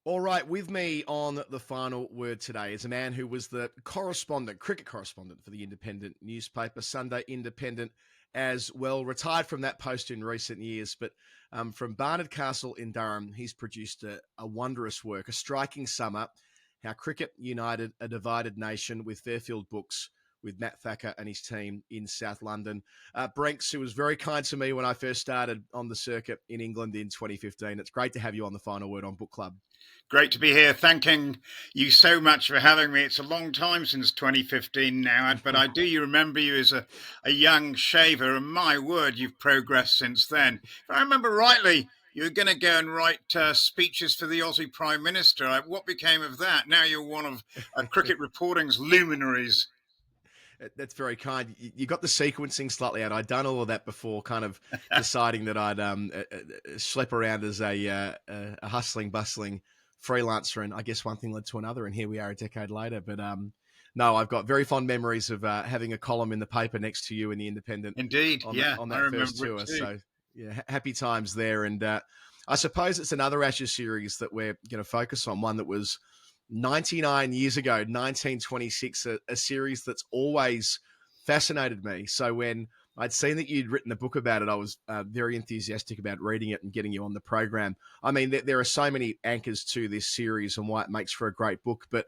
All right, with me on the final word today is a man who was the cricket correspondent for the Independent newspaper, Sunday Independent as well. Retired from that post in recent years, but from Barnard Castle in Durham, he's produced a wondrous work, a striking sum up, how cricket united a divided nation with Fairfield Books with Matt Thacker and his team in South London. Brenks, who was very kind to me when I first started on the circuit in England in 2015. It's great to have you on the final word on Book Club. Great to be here. Thanking you so much for having me. It's a long time since 2015 now, but I do remember you as a young shaver, and my word, you've progressed since then. If I remember rightly, you were going to go and write speeches for the Aussie Prime Minister. What became of that? Now you're one of cricket reporting's luminaries. That's very kind. You got the sequencing slightly out. I'd done all of that before, kind of deciding that I'd schlep around as a hustling, bustling freelancer, and I guess one thing led to another, and here we are a decade later. But no, I've got very fond memories of having a column in the paper next to you in the Independent. Indeed, on yeah, on I that remember first tour. it too. So yeah, happy times there. And I suppose it's another Ashes series that we're going to focus on. One that was 99 years ago, 1926, a series that's always fascinated me. So when I'd seen that you'd written a book about it, I was very enthusiastic about reading it and getting you on the program. I mean, there are so many anchors to this series and why it makes for a great book, but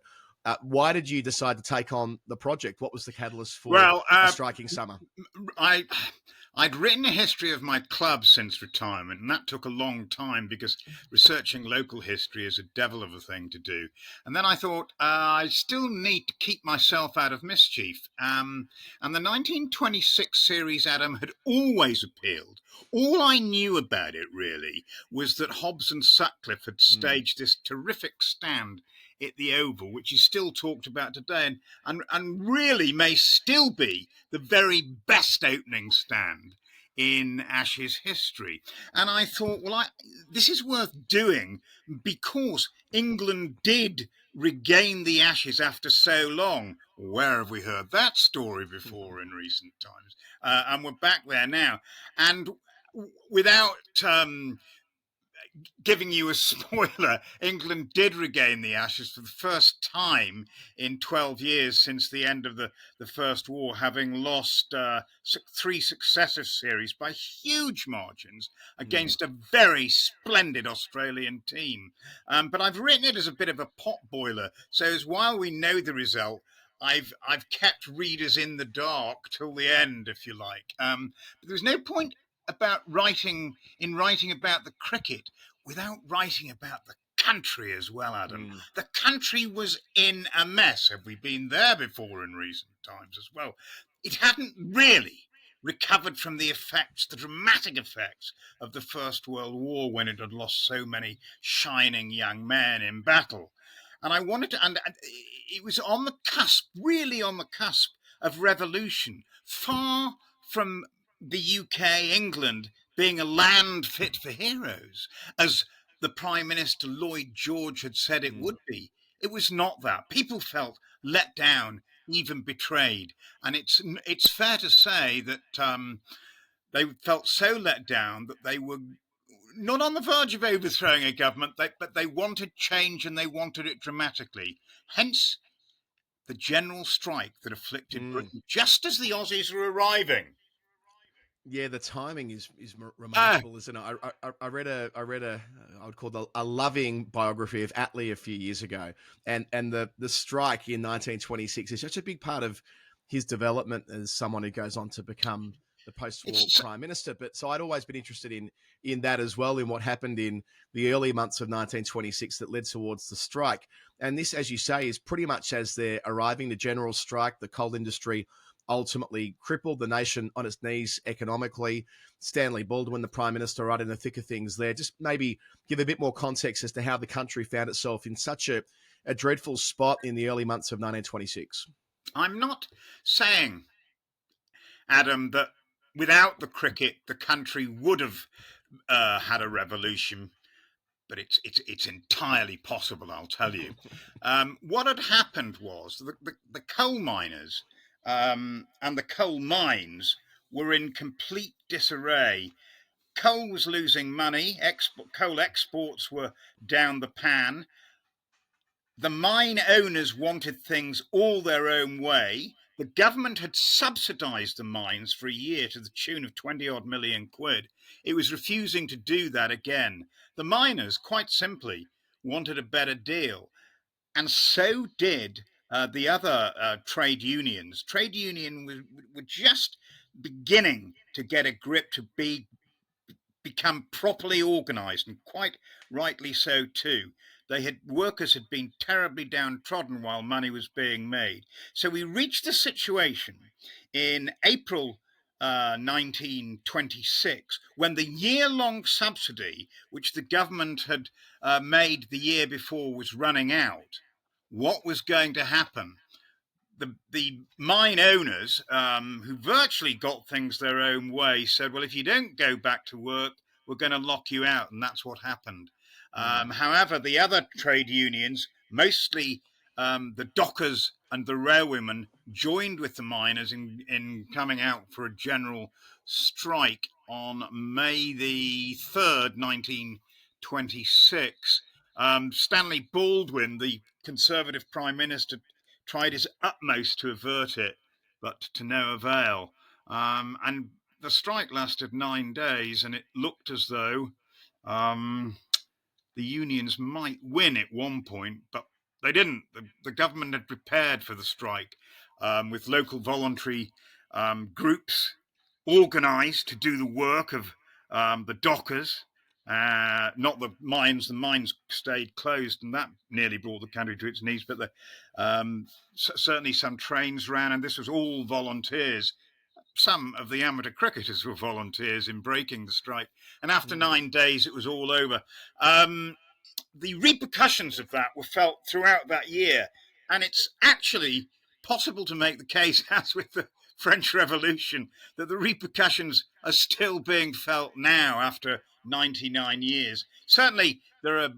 why did you decide to take on the project? What was the catalyst for Well, A Striking Summer? I'd written a history of my club since retirement, and that took a long time because researching local history is a devil of a thing to do. And then I thought I still need to keep myself out of mischief. And the 1926 series, Adam, had always appealed. All I knew about it really was that Hobbs and Sutcliffe had staged this terrific stand at the Oval, which is still talked about today, and really may still be the very best opening stand in Ashes history. And I thought, this is worth doing because England did regain the Ashes after so long. Where have we heard that story before in recent times? And we're back there now. And without giving you a spoiler, England did regain the Ashes for the first time in 12 years since the end of the First War, having lost 3 successive series by huge margins against a very splendid Australian team. But I've written it as a bit of a potboiler, so as while we know the result, I've kept readers in the dark till the end, if you like. But there's no point about writing about the cricket without writing about the country as well, Adam. The country was in a mess. Have we been there before in recent times as well? It hadn't really recovered from the dramatic effects of the First World War, when it had lost so many shining young men in battle. And I wanted to, and it was on the cusp, really on the cusp of revolution, far from the UK, England, being a land fit for heroes, as the Prime Minister Lloyd George had said it would be. It was not that. People felt let down, even betrayed. And it's fair to say that they felt so let down that they were not on the verge of overthrowing a government, but they wanted change, and they wanted it dramatically. Hence the general strike that afflicted Britain just as the Aussies were arriving. Yeah, the timing is remarkable, isn't it? I read a I would call a loving biography of Attlee a few years ago, and the strike in 1926 is such a big part of his development as someone who goes on to become the post-war prime minister. But so I'd always been interested in that as well, in what happened in the early months of 1926 that led towards the strike. And this, as you say, is pretty much as they're arriving, the general strike, the coal industry ultimately crippled the nation on its knees economically. Stanley Baldwin, the Prime Minister, right in the thick of things there. Just maybe give a bit more context as to how the country found itself in such a dreadful spot in the early months of 1926. I'm not saying, Adam, that without the cricket, the country would have had a revolution, but it's entirely possible, I'll tell you. What had happened was the coal miners and the coal mines were in complete disarray. Coal was losing money. Coal exports were down the pan. the mine owners wanted things all their own way. The government had subsidised the mines for a year to the tune of 20 odd million quid. It was refusing to do that again. The miners, quite simply, wanted a better deal. And so did the other trade unions. Trade unions were just beginning to get a grip, to become properly organised, and quite rightly so too. Workers had been terribly downtrodden while money was being made. So we reached a situation in April 1926 when the year-long subsidy, which the government had made the year before, was running out. What was going to happen? The mine owners, who virtually got things their own way, said, well, if you don't go back to work, we're going to lock you out. And that's what happened. Mm. However, the other trade unions, mostly the dockers and the railwaymen, joined with the miners in coming out for a general strike on May the 3rd, 1926. Stanley Baldwin, the Conservative Prime Minister, tried his utmost to avert it, but to no avail. And the strike lasted 9 days, and it looked as though the unions might win at one point, but they didn't. The government had prepared for the strike with local voluntary groups organised to do the work of the dockers. Not the mines. The mines stayed closed, and that nearly brought the country to its knees. But certainly some trains ran, and this was all volunteers. Some of the amateur cricketers were volunteers in breaking the strike. And after Mm. 9 days, it was all over. The repercussions of that were felt throughout that year. And it's actually possible to make the case, as with the French Revolution, that the repercussions are still being felt now after 99 years. Certainly, there are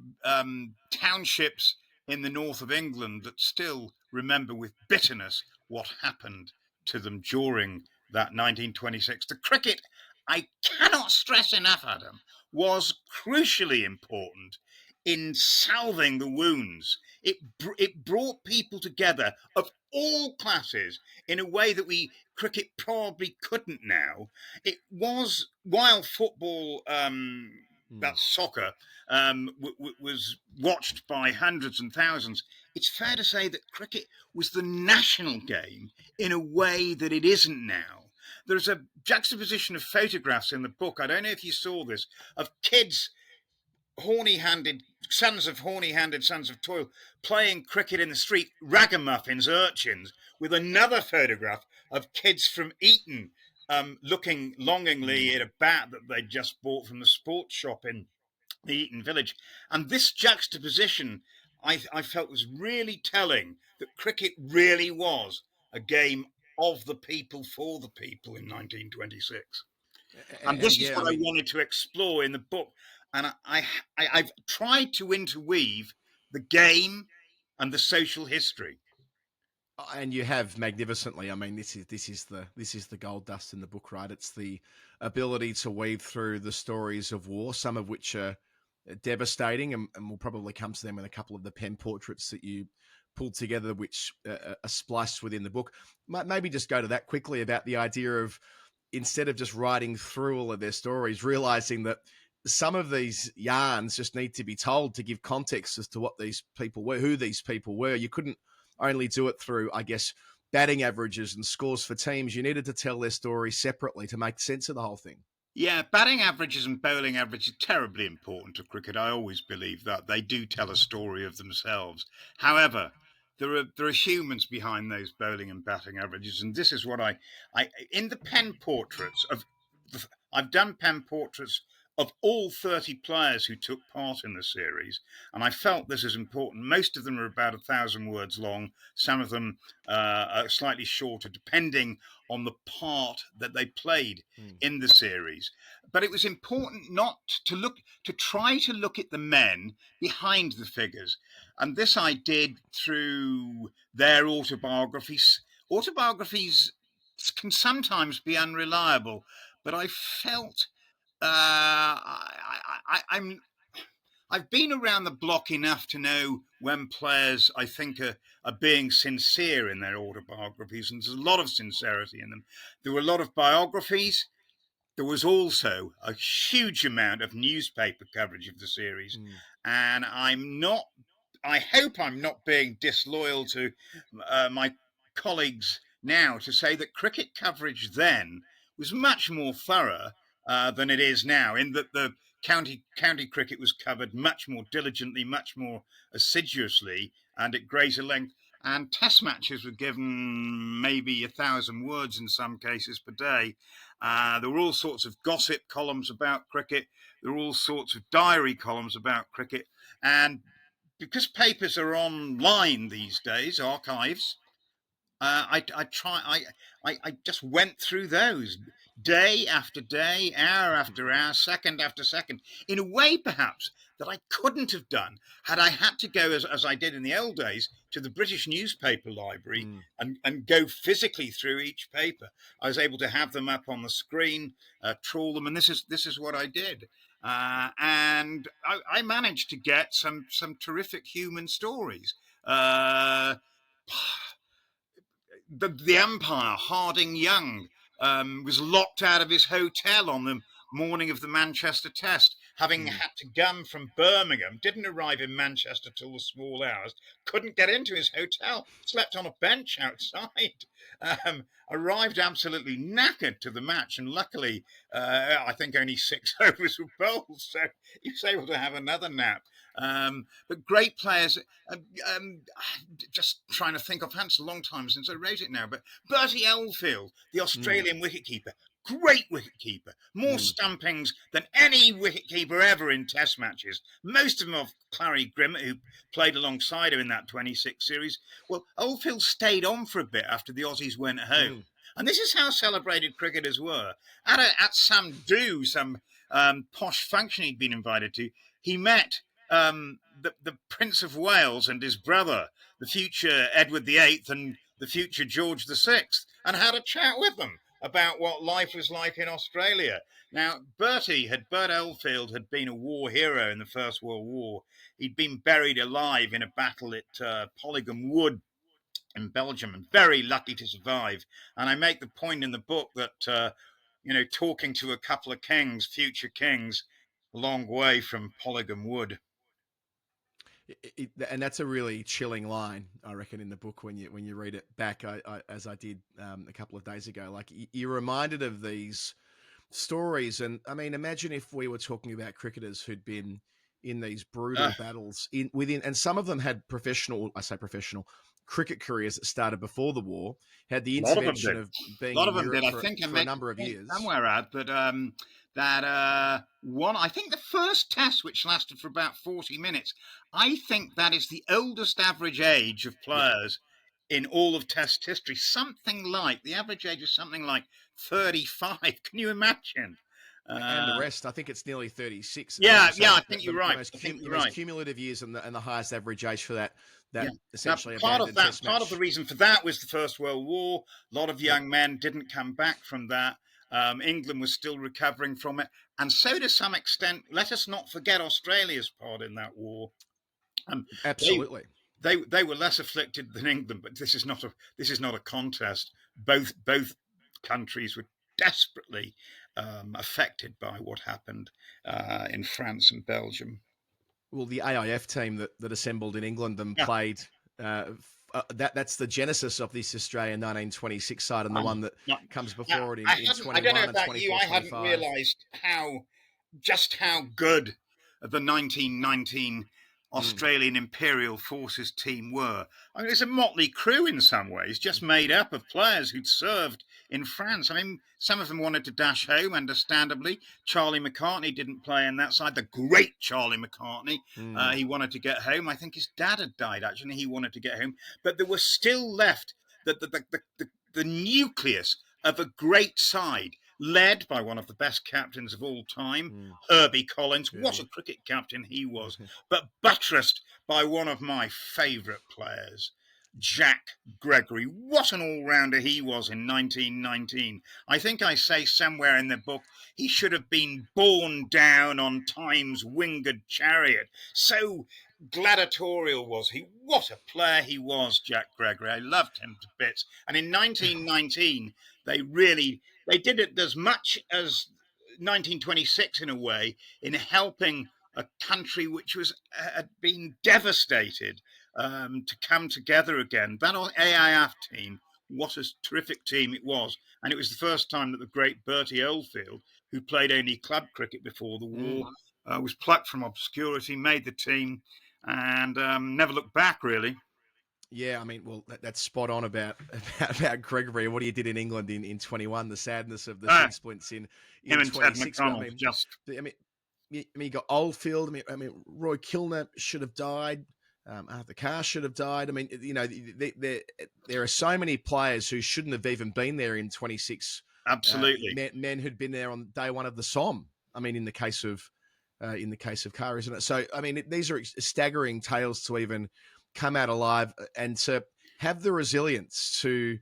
townships in the north of England that still remember with bitterness what happened to them during that 1926. The cricket, I cannot stress enough, Adam, was crucially important in salving the wounds. It brought people together of all classes in a way that cricket probably couldn't now. It was, while football, Mm. that's soccer, was watched by hundreds and thousands. It's fair to say that cricket was the national game in a way that it isn't now. There's a juxtaposition of photographs in the book. I don't know if you saw this, of kids, horny-handed sons of toil, playing cricket in the street, ragamuffins, urchins, with another photograph of kids from Eton looking longingly Mm. at a bat that they'd just bought from the sports shop in the Eton village. And this juxtaposition, I felt, was really telling that cricket really was a game of the people for the people in 1926. And And this is yeah, I what I mean, wanted to explore in the book. And I've tried to interweave the game and the social history. and you have magnificently. I mean, this is the gold dust in the book, right? It's the ability to weave through the stories of war, some of which are devastating, and we'll probably come to them in a couple of the pen portraits that you pulled together, which are spliced within the book. Maybe just go to that quickly about the idea of, instead of just writing through all of their stories, realizing that some of these yarns just need to be told to give context as to what these people were, who these people were. You couldn't only do it through, I guess, batting averages and scores for teams. You needed to tell their story separately to make sense of the whole thing. Yeah, batting averages and bowling averages are terribly important to cricket. I always believe that they do tell a story of themselves. However, there are humans behind those bowling and batting averages, and this is what I in the pen portraits of I've done pen portraits of all 30 players who took part in the series, and I felt this is important. Most of them are about 1,000 words long. Some of them are slightly shorter, depending on the part that they played Mm. in the series. But it was important not to try to look at the men behind the figures. And this I did through their autobiographies. Autobiographies can sometimes be unreliable, but I felt I'm I've been around the block enough to know when players, I think, are being sincere in their autobiographies, and there's a lot of sincerity in them. There were a lot of biographies. There was also a huge amount of newspaper coverage of the series, Mm, and I hope I'm not being disloyal to my colleagues now to say that cricket coverage then was much more thorough than it is now, in that the county cricket was covered much more diligently, much more assiduously, and at greater length. And test matches were given maybe 1,000 words in some cases per day. There were all sorts of gossip columns about cricket. There were all sorts of diary columns about cricket. And because papers are online these days, archives, I just went through those day after day, hour after hour, second after second, in a way perhaps that I couldn't have done had I had to go, as I did in the old days, to the British newspaper library mm, and go physically through each paper. I was able to have them up on the screen, trawl them, and this is what I did. And I managed to get some terrific human stories. Uh, the umpire, Harding Young, was locked out of his hotel on the morning of the Manchester Test, having mm, had to gun from Birmingham, didn't arrive in Manchester till the small hours, couldn't get into his hotel, slept on a bench outside, arrived absolutely knackered to the match, and luckily, I think only 6 overs were bowled, so he was able to have another nap. But great players. Just trying to think offhand, it's a long time since I wrote it now, but Bertie Elfield, the mm, Australian wicketkeeper, great wicketkeeper, more mm, stumpings than any wicketkeeper ever in Test matches. Most of them off Clary Grimmett, who played alongside him in that 26 series. Well, Oldfield stayed on for a bit after the Aussies went home. mm, And this is how celebrated cricketers were. At some do, some posh function he'd been invited to, he met the Prince of Wales and his brother, the future Edward VIII and the future George VI, and had a chat with them about what life was like in Australia. Now, Bert Elfield had been a war hero in the First World War. He'd been buried alive in a battle at Polygon Wood in Belgium, and very lucky to survive. And I make the point in the book that, talking to a couple of kings, future kings, a long way from Polygon Wood. and that's a really chilling line, I reckon, in the book when you read it back. As I did a couple of days ago, like you're reminded of these stories, and I mean, imagine if we were talking about cricketers who'd been in these brutal Uh, battles and some of them had professional, I say professional, cricket careers that started before the war, had the A lot of them intervention did. of A being lot in of them Europe did. I think I for a make the number of point years. somewhere out that one. I think the first test, which lasted for about 40 minutes, I think that is the oldest average age of Yeah, players in all of Test history. Something like the average age is something like 35. Can you imagine? and the Uh, rest, I think it's nearly 36. As yeah, you say, yeah. I think you're right. I think the you're most right. cumulative years and the highest average age for Yeah. that Now, essentially abandoned Test part of the match. reason for that was the First World War. A lot of Yep, young men didn't come back from that. England was still recovering from it, and so to some extent. Let us not forget Australia's part in that war. Um, they absolutely. they were less afflicted than England, but this is not a contest. Both countries were desperately affected by what happened in France and Belgium. Well, the AIF team that assembled in England and Yeah, played that's the genesis of this Australian 1926 side, and the one that no, comes now, before it in I don't know 21 and about you, 24, I hadn't 25. realised just how good the 1919 Mm, Australian Imperial Forces team were. I mean, it's a motley crew in some ways, just made up of players who'd served in France. I mean, some of them wanted to dash home, understandably. Charlie McCartney didn't play in that side, the great Charlie McCartney. mm, He wanted to get home. I think his dad had died, actually. He wanted to get home. But there was still left the nucleus of a great side, led by one of the best captains of all time, mm, Herbie Collins. What a Herbie. cricket captain he was, but buttressed by one of my favourite players, Jack Gregory. What an all-rounder he was in 1919. I think I say somewhere in the book he should have been borne down on time's winged chariot. So gladiatorial was he. What a player he was, Jack Gregory. I loved him to bits. And in 1919, they did it as much as 1926 in a way in helping a country which had been devastated to come together again. That AIF team, what a terrific team it was. And it was the first time that the great Bertie Oldfield, who played only club cricket before the war, was plucked from obscurity, made the team, and never looked back, really. Yeah, I mean, well, that's spot on about Gregory and what he did in England in 21. The sadness of the shin splints Him in and Ted 26. But McDonald just. I mean, you got Oldfield. Roy Kilner should have died. Arthur Carr should have died. I mean, there are so many players who shouldn't have even been there in 26. Absolutely, men who'd been there on day one of the Somme. I mean, in the case of Carr, isn't it? So, I mean, these are staggering tales to even come out alive and to have the resilience to,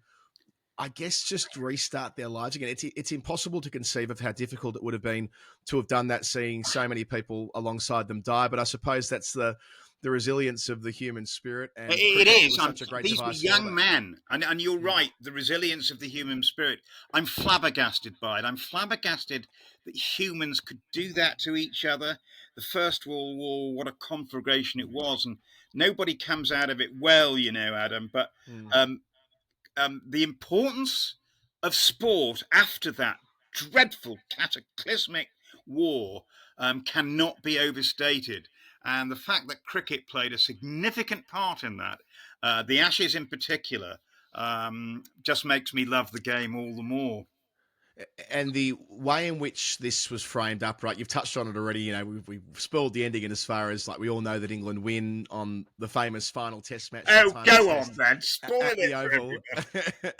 I guess, just restart their lives again. It's impossible to conceive of how difficult it would have been to have done that, seeing so many people alongside them die. But I suppose that's the resilience of the human spirit, and it cricket is. was such a great These were device for young that. men, and you're right. The resilience of the human spirit. I'm flabbergasted by it. I'm flabbergasted that humans could do that to each other. The First World War, what a conflagration it was, and nobody comes out of it well, Adam. But um, the importance of sport after that dreadful, cataclysmic war cannot be overstated. And the fact that cricket played a significant part in that, the Ashes in particular, just makes me love the game all the more. And the way in which this was framed up, right? You've touched on it already. We've spoiled the ending in as far as, like, we all know that England win on the famous final Test match. Oh, go Test on, then. Spoil at the it for Oval, everyone.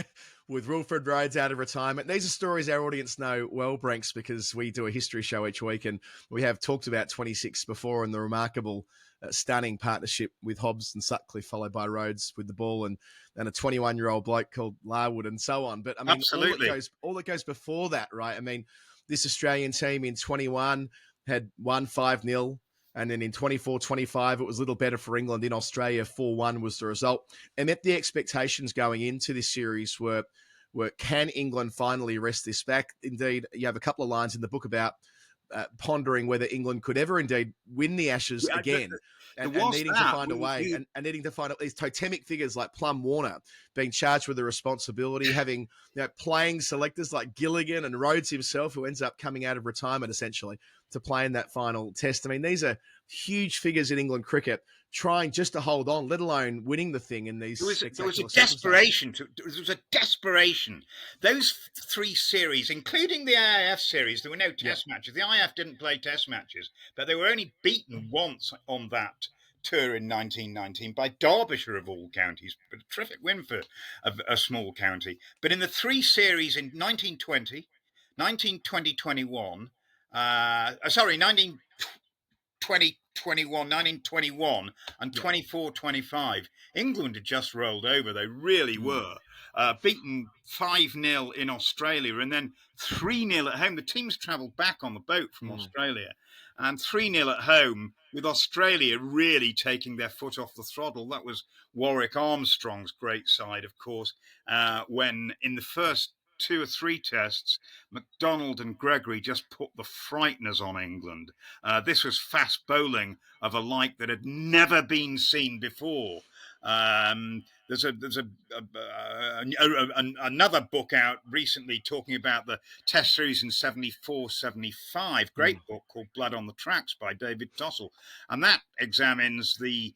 with Wilfred Rhodes out of retirement. These are stories our audience know well, Branks, because we do a history show each week, and we have talked about 26 before and the remarkable, stunning partnership with Hobbs and Sutcliffe, followed by Rhodes with the ball, and a 21-year-old bloke called Larwood, and so on. But I mean, Absolutely. all that goes before that, right? I mean, this Australian team in 21 had won 5-0. And then in 24-25, it was a little better for England. In Australia, 4-1 was the result. And that the expectations going into this series were can England finally wrest this back? Indeed, you have a couple of lines in the book about pondering whether England could ever indeed win the Ashes again, and needing to find a way, and needing to find these totemic figures like Plum Warner being charged with the responsibility, having playing selectors like Gilligan and Rhodes himself, who ends up coming out of retirement essentially to play in that final test. I mean, these are huge figures in England cricket trying just to hold on, let alone winning the thing in these There was a desperation. there was a desperation. Those three series, including the IIF series, there were no test matches. The IIF didn't play test matches, but they were only beaten once on that tour in 1919 by Derbyshire of all counties. But a terrific win for a small county. But in the three series in 1920, 1920-21, 1921 and 24-25, England had just rolled over. They really were. Beaten 5-0 in Australia and then 3-0 at home. The teams travelled back on the boat from Australia, and 3-0 at home, with Australia really taking their foot off the throttle. That was Warwick Armstrong's great side, of course, when in the first 2 or 3 tests, McDonald and Gregory just put the frighteners on England. This was fast bowling of a like that had never been seen before. There's another book out recently talking about the Test series in 74-75. Great book called Blood on the Tracks by David Tossell, and that examines the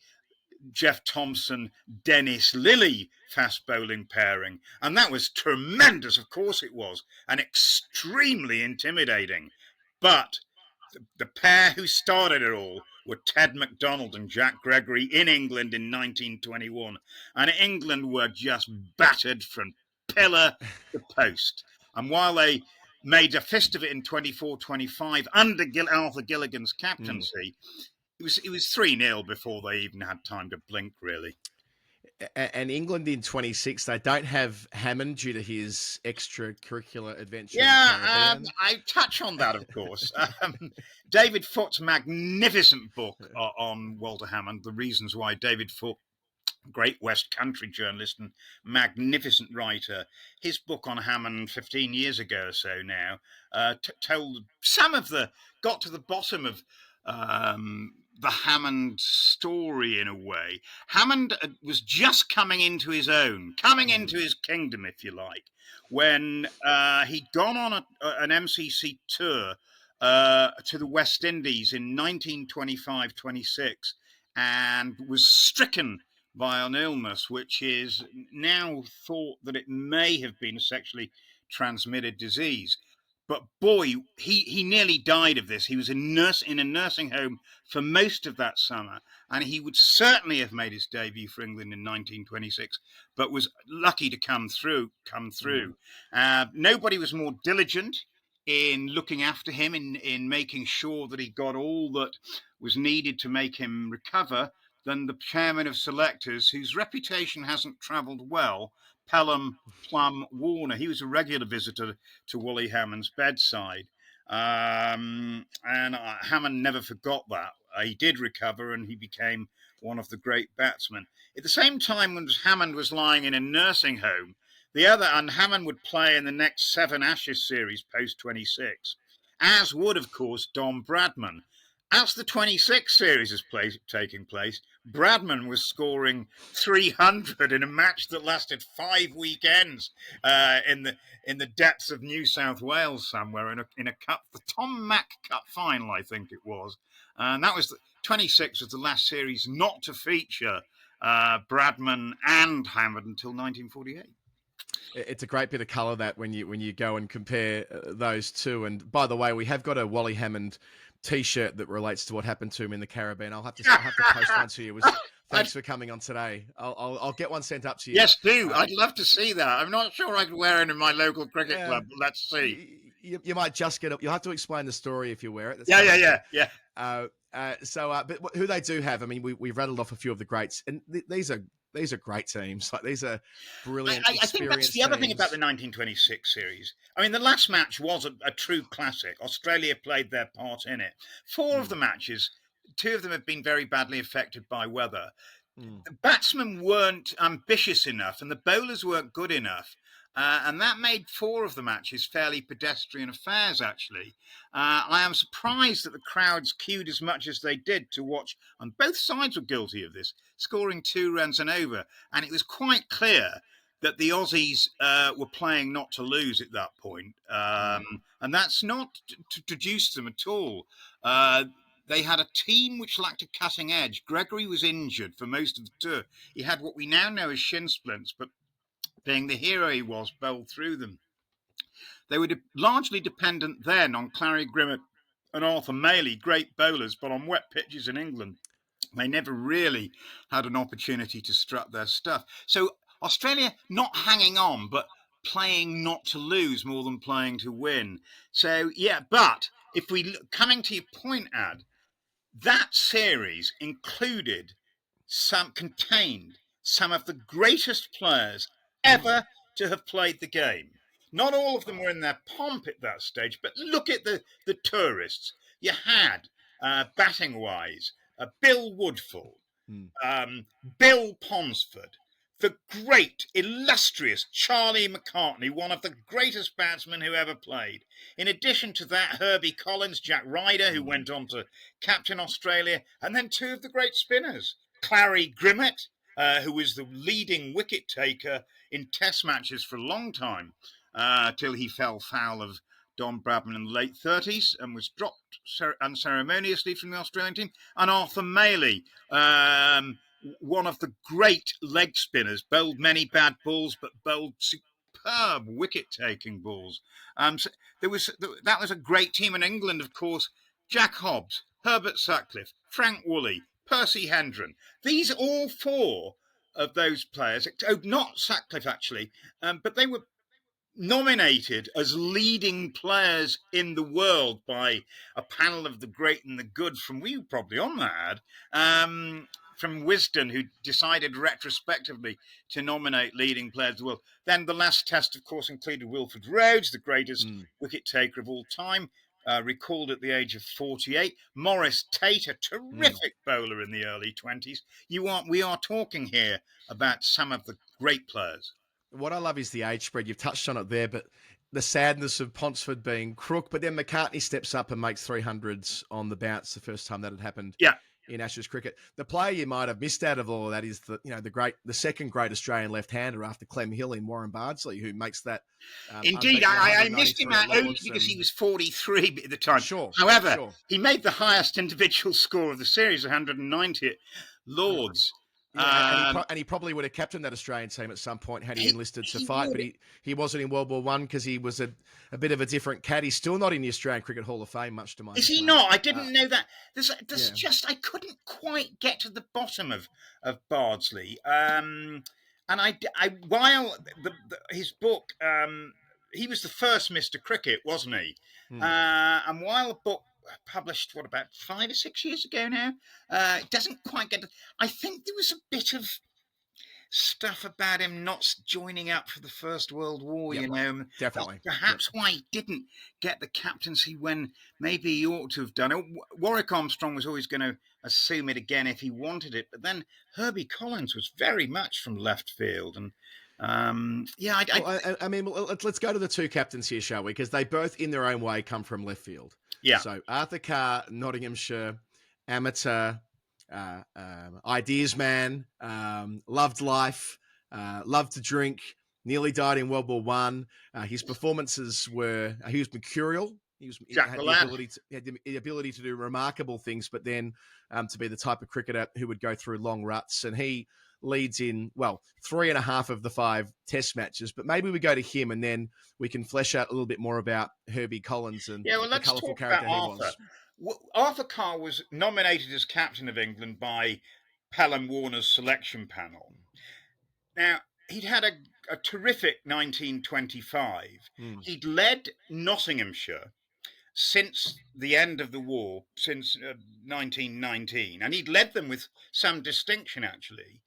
Jeff Thompson, Dennis Lilly fast bowling pairing. And that was tremendous. Of course it was, and extremely intimidating. But the pair who started it all were Ted McDonald and Jack Gregory in England in 1921. And England were just battered from pillar to post. And while they made a fist of it in 24-25 under Arthur Gilligan's captaincy, it was 3-0 before they even had time to blink, really. And England in 26, they don't have Hammond due to his extracurricular adventure in the Yeah, Caribbean. I touch on that, of course. David Foot's magnificent book on Walter Hammond, The Reasons Why David Foot, great West Country journalist and magnificent writer. His book on Hammond 15 years ago or so now told some of the, got to the bottom of the Hammond story in a way. Hammond was just coming into his own, coming into his kingdom, if you like, when he'd gone on an MCC tour to the West Indies in 1925-26 and was stricken by an illness which is now thought that it may have been a sexually transmitted disease. But boy, he nearly died of this. He was in a nursing home for most of that summer, and he would certainly have made his debut for England in 1926, but was lucky to come through. Mm. Nobody was more diligent in looking after him, in making sure that he got all that was needed to make him recover than the chairman of selectors, whose reputation hasn't travelled well, Pelham Plum Warner. He was a regular visitor to Wally Hammond's bedside. And Hammond never forgot that. He did recover and he became one of the great batsmen. At the same time, when Hammond was lying in a nursing home, and Hammond would play in the next 7 Ashes series post 26, as would, of course, Don Bradman. As the 26 series is taking place, Bradman was scoring 300 in a match that lasted 5 weekends in the depths of New South Wales somewhere in a cup, the Tom Mack Cup final, I think it was. And that was 26 was the last series not to feature Bradman and Hammond until 1948. It's a great bit of colour that when you go and compare those two. And by the way, we have got a Wally Hammond T-shirt that relates to what happened to him in the Caribbean. I'll have to post one to you. Thanks for coming on today. I'll get one sent up to you. Yes, do. I'd love to see that. I'm not sure I could wear it in my local cricket Yeah, club, but let's see. you might just get it. You'll have to explain the story if you wear it. That's Yeah. but who they do have, I mean, we've rattled off a few of the greats, and these are great teams. Like these are brilliant, I think that's experienced the other thing about teams. the 1926 series. I mean, the last match was a true classic. Australia played their part in it. 4 of Mm, the matches, 2 of them have been very badly affected by weather. mm, The batsmen weren't ambitious enough and the bowlers weren't good enough. And that made 4 of the matches fairly pedestrian affairs, actually. I am surprised that the crowds queued as much as they did to watch, and both sides were guilty of this, scoring 2 runs and over. And it was quite clear that the Aussies were playing not to lose at that point. mm, And that's not to traduce them at all. Uh, they had a team which lacked a cutting edge. Gregory was injured for most of the tour. He had what we now know as shin splints, but being the hero he was, bowled through them. They were largely dependent then on Clarry Grimmett and Arthur Maley, great bowlers, but on wet pitches in England, they never really had an opportunity to strut their stuff. So Australia not hanging on, but playing not to lose more than playing to win. So yeah, but if we coming to your point, Ad, that series contained some of the greatest players mm, ever to have played the game. Not all of them were in their pomp at that stage, but look at the tourists. You had, batting wise, Bill Woodfull, mm, Bill Ponsford, the great, illustrious Charlie McCartney, one of the greatest batsmen who ever played. In addition to that, Herbie Collins, Jack Ryder, who mm, went on to captain Australia, and then 2 of the great spinners, Clarry Grimmett, who was the leading wicket taker in Test matches for a long time, till he fell foul of Don Bradman in the late 30s and was dropped unceremoniously from the Australian team, and Arthur Maley, one of the great leg spinners, bowled many bad balls, but bowled superb wicket-taking balls. So that was a great team in England, of course. Jack Hobbs, Herbert Sutcliffe, Frank Woolley, Percy Hendren. These all 4 of those players. Oh, not Sutcliffe actually, but they were nominated as leading players in the world by a panel of the great and the good from, we were probably on that from Wisden, who decided retrospectively to nominate leading players of the world. Then the last test, of course, included Wilfred Rhodes, the greatest wicket taker of all time, recalled at the age of 48. Maurice Tate, a terrific bowler in the early 20s. We are talking here about some of the great players. What I love is the age spread. You've touched on it there, but the sadness of Ponsford being crook, but then McCartney steps up and makes 300s on the bounce the first time that had happened Yeah. in Ashes cricket. The player you might have missed out of all of that is the second great Australian left-hander after Clem Hill in Warren Bardsley, who makes that. Indeed, I missed him out only because he was 43 at the time. Sure. However, sure. he made the highest individual score of the series, 190 at Lords. Yeah, and he probably would have captained that Australian team at some point had he enlisted to fight, but he wasn't in World War One because he was a bit of a different cat. He's still not in the Australian Cricket Hall of Fame, much to my Is dismay. he not? I didn't know that. There's just, I couldn't quite get to the bottom of Bardsley. And while his book, he was the first Mr. Cricket, wasn't he? And while the book published, about 5 or 6 years ago now, it doesn't quite get. I think there was a bit of stuff about him not joining up for the First World War, definitely. Perhaps why he didn't get the captaincy when maybe he ought to have done it. Warwick Armstrong was always going to assume it again if he wanted it, but then Herbie Collins was very much from left field, and I mean, let's go to the two captains here, shall we? Because they both, in their own way, come from left field. Yeah. So Arthur Carr, Nottinghamshire, amateur, ideas man, loved life, loved to drink, nearly died in World War One. His performances were, he was mercurial. He had the ability to do remarkable things, but then to be the type of cricketer who would go through long ruts. And he leads in, 3.5 of the 5 test matches. But maybe we go to him and then we can flesh out a little bit more about Herbie Collins and the colourful character he was. Arthur Carr was nominated as captain of England by Pelham Warner's selection panel. Now, he'd had a terrific 1925. He'd led Nottinghamshire since the end of the war, since 1919, and he'd led them with some distinction, actually.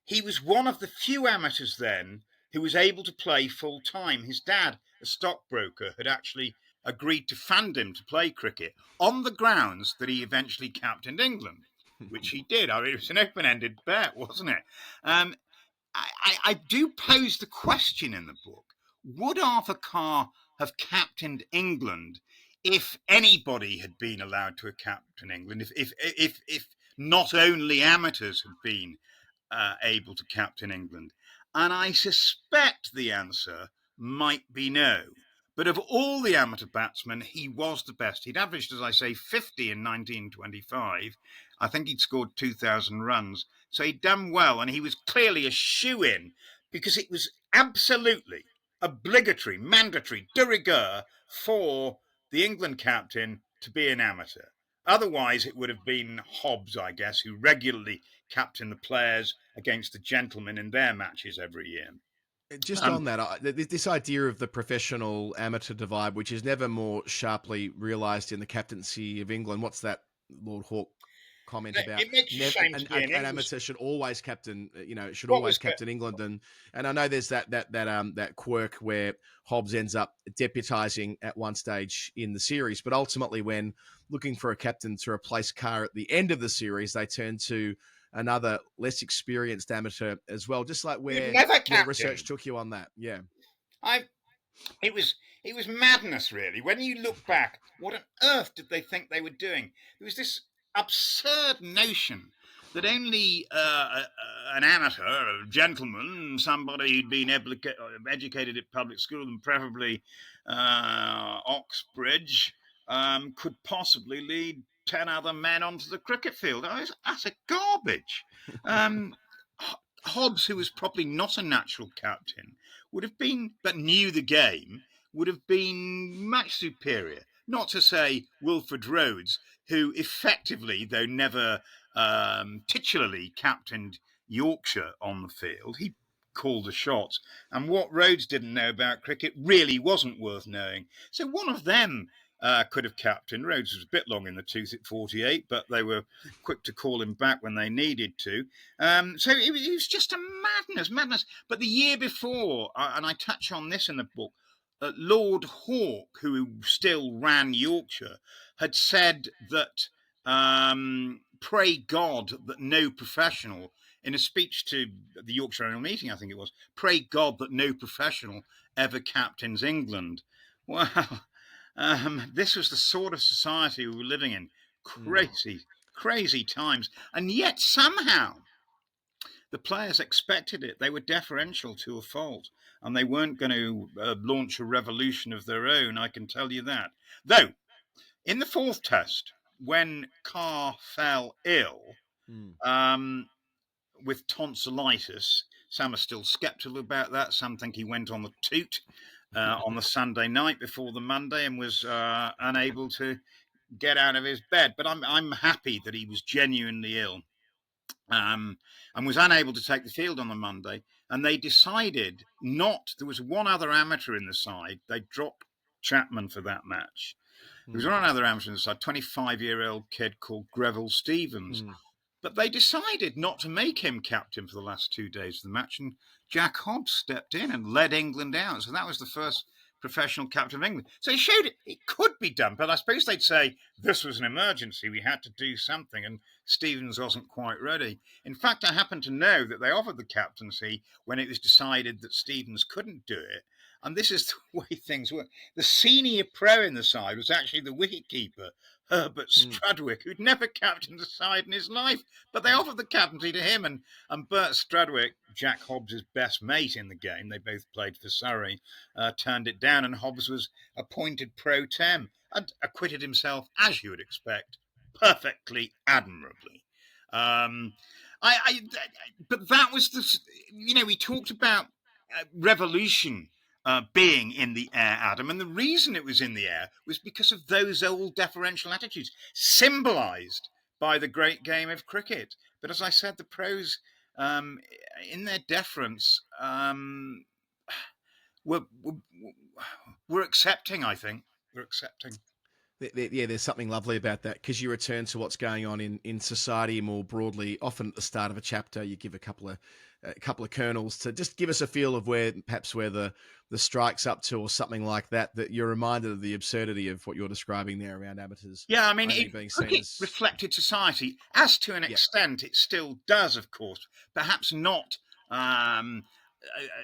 He was one of the few amateurs then who was able to play full time. His dad, a stockbroker, had actually agreed to fund him to play cricket on the grounds that he eventually captained England, which he did. I mean, it was an open-ended bet, wasn't it? I do pose the question in the book, would Arthur Carr have captained England if anybody had been allowed to captain England, if not only amateurs had been able to captain England? And I suspect the answer might be no. But of all the amateur batsmen, he was the best. He'd averaged, as I say, 50 in 1925. I think he'd scored 2,000 runs. So he'd done well, and he was clearly a shoo-in because it was absolutely obligatory, mandatory, de rigueur for the England captain to be an amateur. Otherwise, it would have been Hobbs, I guess, who regularly captained the players against the gentlemen in their matches every year. Just on that, this idea of the professional amateur divide, which is never more sharply realised in the captaincy of England. What's that Lord Hawke comment about? It makes you shame to be an amateur should always captain, captain England. And I know there's that quirk where Hobbs ends up deputising at one stage in the series, but ultimately when looking for a captain to replace Carr at the end of the series, they turn to another less experienced amateur as well, just like where your research took you on that. Yeah. It was madness, really. When you look back, what on earth did they think they were doing? There was this absurd notion that only an amateur, a gentleman, somebody who'd been educated at public school and preferably Oxbridge, could possibly lead 10 other men onto the cricket field. That's a garbage. Hobbs, who was probably not a natural captain, would have been, but knew the game, would have been much superior. Not to say Wilfred Rhodes, who effectively, though never titularly captained Yorkshire on the field, he call the shots. And what Rhodes didn't know about cricket really wasn't worth knowing. So one of them could have captained. Rhodes was a bit long in the tooth at 48, but they were quick to call him back when they needed to. So it was just a madness. But the year before, and I touch on this in the book, Lord Hawke, who still ran Yorkshire, had said that pray God that no professional, in a speech to the Yorkshire Annual Meeting, I think it was, pray God that no professional ever captains England. Well, this was the sort of society we were living in. Mm. Crazy times. And yet somehow the players expected it. They were deferential to a fault, and they weren't going to launch a revolution of their own, I can tell you that. Though, in the fourth test, when Carr fell ill Mm. um, with tonsillitis, some are still sceptical about that. Some think he went on the toot on the Sunday night before the Monday and was unable to get out of his bed. But I'm happy that he was genuinely ill. And was unable to take the field on the Monday. And they decided not. There was one other amateur in the side. They dropped Chapman for that match. There was Mm. one other amateur in the side, 25-year-old kid called Greville Stevens. Mm. But they decided not to make him captain for the last 2 days of the match, and Jack Hobbs stepped in and led England out. So that was the first professional captain of England. So it showed it could be done, but I suppose they'd say this was an emergency. We had to do something, and Stevens wasn't quite ready. In fact, I happen to know that they offered the captaincy when it was decided that Stevens couldn't do it. And this is the way things work. The senior pro in the side was actually the wicketkeeper, Herbert Mm. Strudwick, who'd never captained the side in his life. But they offered the captaincy to him, and Bert Strudwick, Jack Hobbs' best mate in the game, they both played for Surrey, turned it down, and Hobbs was appointed pro tem and acquitted himself, as you would expect, perfectly admirably. Um, but that was we talked about revolution being in the air, Adam. And the reason it was in the air was because of those old deferential attitudes, symbolised by the great game of cricket. But as I said, the pros, in their deference, we're accepting, I think. We're accepting. Yeah, there's something lovely about that because you return to what's going on in society more broadly. Often at the start of a chapter, you give a couple of kernels to just give us a feel of where the strike's up to or something like that. That you're reminded of the absurdity of what you're describing there around amateurs Yeah, I mean, only being seen cricket as reflected society, as to an yeah. extent it still does, of course, perhaps not um,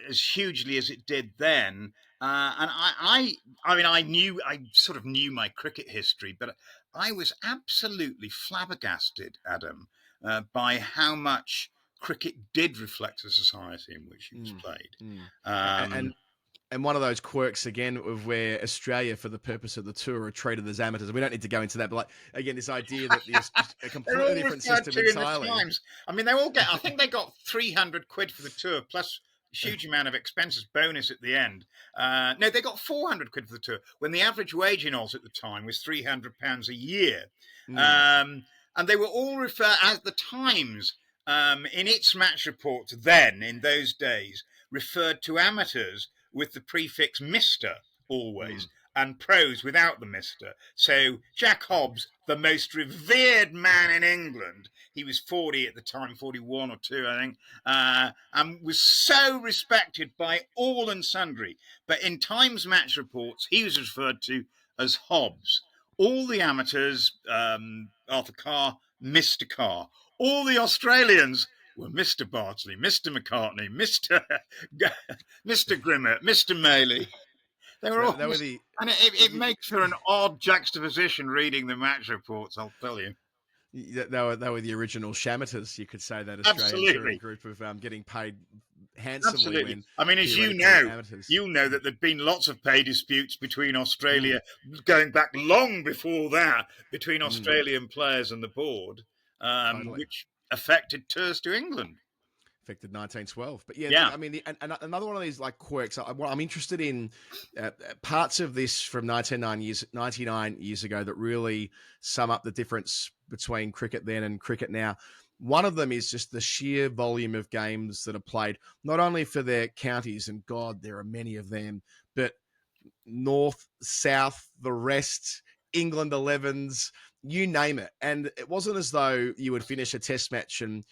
as hugely as it did then. And I mean, I sort of knew my cricket history, but I was absolutely flabbergasted, Adam, by how much cricket did reflect the society in which it was Mm, played. mm. Um, And one of those quirks again of where Australia, for the purpose of the tour, are treated as amateurs. And we don't need to go into that, but like again, this idea that there's a They're completely all different referred system to in the entirely. Times. I mean, they all get, I think they got 300 quid for the tour, plus a huge amount of expenses bonus at the end. No, they got 400 quid for the tour, when the average wage in Oz at the time was £300 a year. Mm, And they were all referred, as the Times, in its match reports then, in those days, referred to amateurs with the prefix Mr. always, mm, and pros without the Mr. So Jack Hobbs, the most revered man in England, he was 40 at the time, 41 or 2, I think, and was so respected by all and sundry. But in Times match reports, he was referred to as Hobbs. All the amateurs, Arthur Carr, Mr. Carr. All the Australians were Mr. Bardsley, Mr. McCartney, Mr. Mr. Grimmett, Mr. Maley. They were all, that were the and it makes for an odd juxtaposition reading the match reports, I'll tell you. they were the original shamateurs. You could say that Australian touring Absolutely. group of getting paid handsomely Absolutely. when I mean, as theoretically amateurs. you know that there'd been lots of pay disputes between Australia, going back long before that, between Mm, Australian players and the board, totally. which affected tours to England. Affected 1912. But yeah, Yeah. I mean, and another one of these like quirks. What I'm interested in parts of this from 99 years ago that really sum up the difference between cricket then and cricket now. One of them is just the sheer volume of games that are played, not only for their counties, and God, there are many of them, but North, South, the rest, England 11s, you name it. And it wasn't as though you would finish a test match and,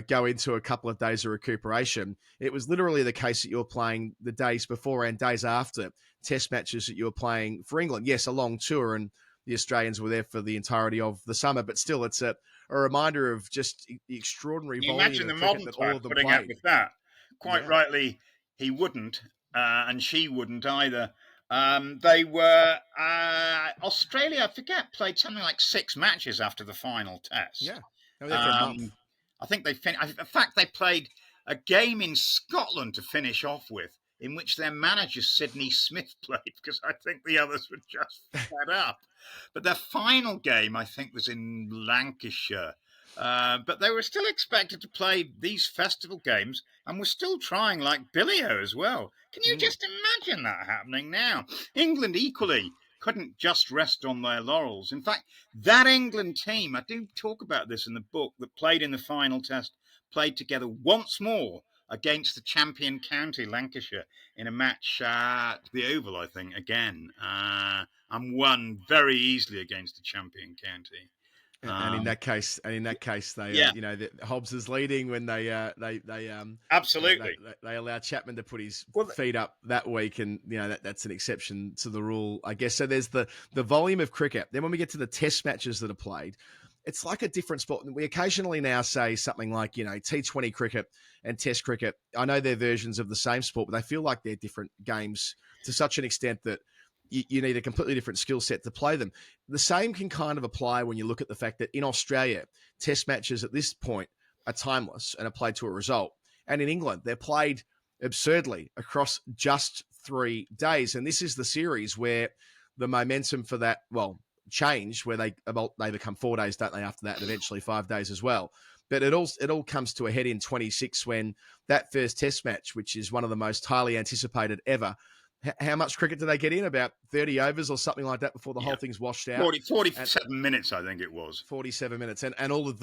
go into a couple of days of recuperation. It was literally the case that you were playing the days before and days after test matches that you were playing for England. Yes, a long tour, and the Australians were there for the entirety of the summer, but still, it's a reminder of just the extraordinary Can you volume imagine of the cricket modern that all type of them putting up played. with that? Quite Yeah. rightly, he wouldn't, and she wouldn't either. They were Australia. I forget played something like 6 matches after the final test. Yeah. They were there for a month. Um, I think they in fact, they played a game in Scotland to finish off with, in which their manager Sydney Smith played, because I think the others were just fed up. But their final game, I think, was in Lancashire. But they were still expected to play these festival games and were still trying like Billio as well. Can you Mm. just imagine that happening now? England equally couldn't just rest on their laurels. In fact, that England team, I do talk about this in the book, that played in the final test, played together once more against the champion county, Lancashire, in a match at the Oval, I think, again, and won very easily against the champion county. And in Um, that case, they, yeah, Hobbs is leading when absolutely. they allow Chapman to put his Well, feet up that week, and that's an exception to the rule, I guess. So there's the volume of cricket. Then when we get to the Test matches that are played, it's like a different sport. We occasionally now say something like T20 cricket and Test cricket. I know they're versions of the same sport, but they feel like they're different games to such an extent that you need a completely different skill set to play them. The same can kind of apply when you look at the fact that in Australia, test matches at this point are timeless and are played to a result. And in England, they're played absurdly across just 3 days. And this is the series where the momentum for that, well, changed, where they become 4 days, don't they, after that, and eventually 5 days as well. But it all comes to a head in 26 when that first test match, which is one of the most highly anticipated ever, how much cricket do they get in? About 30 overs or something like that before the whole yeah, thing's washed out. 40, And 47 minutes, I think it was. 47 minutes. And all of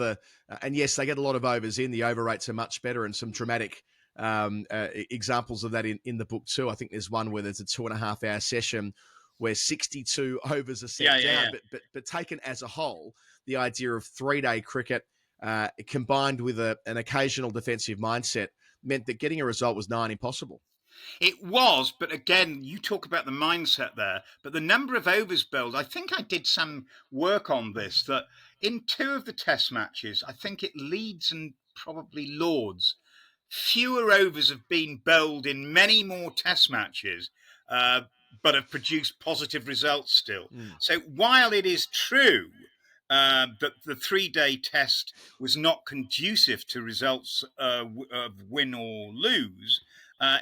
and yes, they get a lot of overs in. The over rates are much better, and some dramatic examples of that in the book too. I think there's one where there's a 2.5 hour session where 62 overs are Yeah, sent yeah, down. yeah. But taken as a whole, the idea of 3 day cricket combined with an occasional defensive mindset meant that getting a result was nigh on impossible. It was, but again, you talk about the mindset there. But the number of overs bowled, I think I did some work on this. That in 2 of the Test matches, I think it Leeds and probably Lords, fewer overs have been bowled in many more Test matches, uh, but have produced positive results still. Mm. So while it is true that the 3 day test was not conducive to results of win or lose, uh,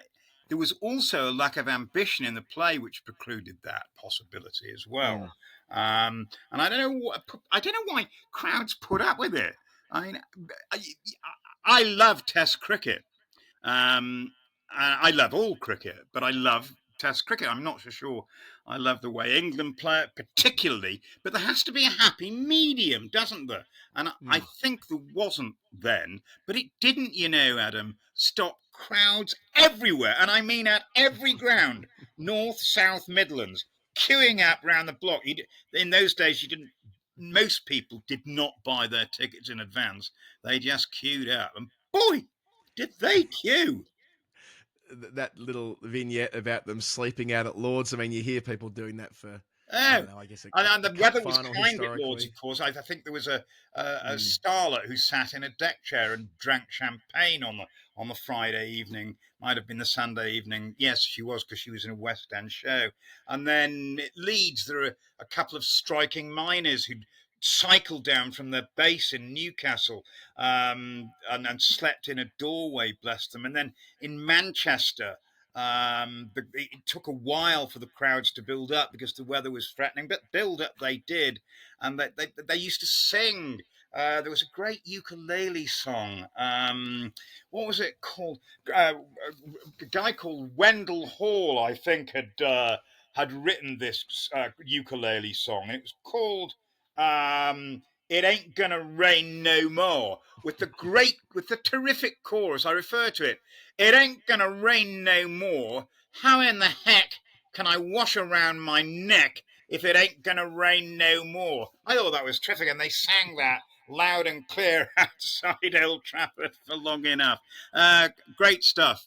there was also a lack of ambition in the play, which precluded that possibility as well. Mm. And I don't know why crowds put up with it. I mean, I, I love Test cricket. I love all cricket, but I love Test cricket. I'm not so sure I love the way England play it particularly, but there has to be a happy medium, doesn't there? And I Mm. think there wasn't then, but it didn't, Adam, stop crowds everywhere. And I mean at every ground, North, South, Midlands, queuing up round the block. In those days, you didn't. Most people did not buy their tickets in advance. They just queued up. And boy, did they queue? That little vignette about them sleeping out at Lords. I mean, you hear people doing that for, I Oh, don't know, I guess and a the cup weather was final kind at Lords, historically. of course. I think there was a Mm. starlet who sat in a deck chair and drank champagne on the Friday evening. Might have been the Sunday evening. Yes, she was, because she was in a West End show. And then at Leeds, there are a couple of striking miners who'd cycled down from their base in Newcastle, and slept in a doorway, bless them. And then in Manchester, it took a while for the crowds to build up because the weather was threatening, but build up they did, and they used to sing. There was a great ukulele song. What was it called? A guy called Wendell Hall, I think, had written this ukulele song. It was called "It Ain't Gonna Rain No More," with the terrific chorus. I refer to it. It ain't gonna rain no more. How in the heck can I wash around my neck if it ain't gonna rain no more? I thought that was terrific, and they sang that loud and clear outside Old Trafford for long enough. Great stuff.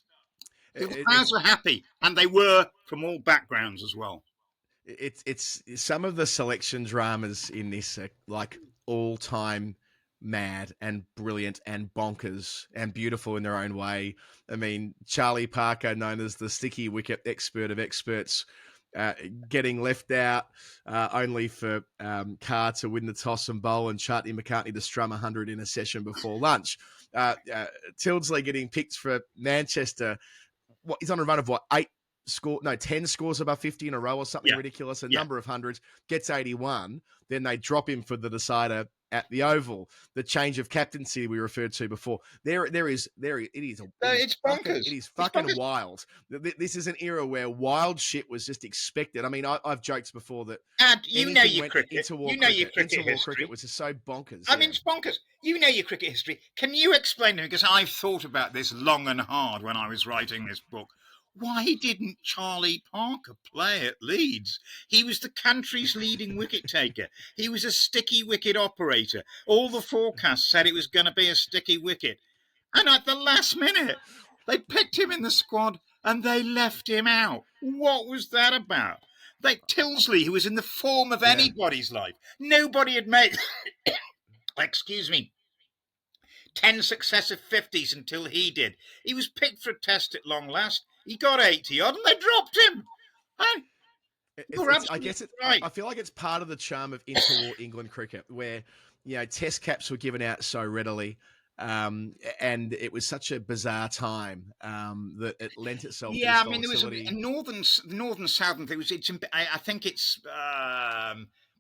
The crowds It's were happy, and they were from all backgrounds as well. it's some of the selection dramas in this are like all time mad and brilliant and bonkers and beautiful in their own way. I mean, Charlie Parker, known as the sticky wicket expert of experts, uh, getting left out only for Carr to win the toss and bowl and Chartney McCartney to strum 100 in a session before lunch. Tildesley getting picked for Manchester. What he's on a run of what, 10 scores above 50 in a row or something Yeah, ridiculous, a yeah. number of hundreds, gets 81, then they drop him for the decider at the Oval. The change of captaincy we referred to before. It's bonkers. It is It's fucking bonkers. wild. This is an era where wild shit was just expected. I mean, I've joked before that And anything went interwar You know your cricket. cricket Interwar cricket history. was just so bonkers. I Yeah. mean, it's bonkers. You know your cricket history. Can you explain to me, because I've thought about this long and hard when I was writing this book, why didn't Charlie Parker play at Leeds? He was the country's leading wicket taker. He was a sticky wicket operator. All the forecasts said it was going to be a sticky wicket. And at the last minute, they picked him in the squad and they left him out. What was that about? Like Tilsley, who was in the form of Yeah. anybody's life. Nobody had made, excuse me, 10 successive 50s until he did. He was picked for a test at long last. He got 80 odd and they dropped him. Hey, you're I absolutely guess right. I feel like it's part of the charm of interwar England cricket, where test caps were given out so readily, and it was such a bizarre time that it lent itself to Yeah, this I mean, there was volatility. a northern southern thing. I think it's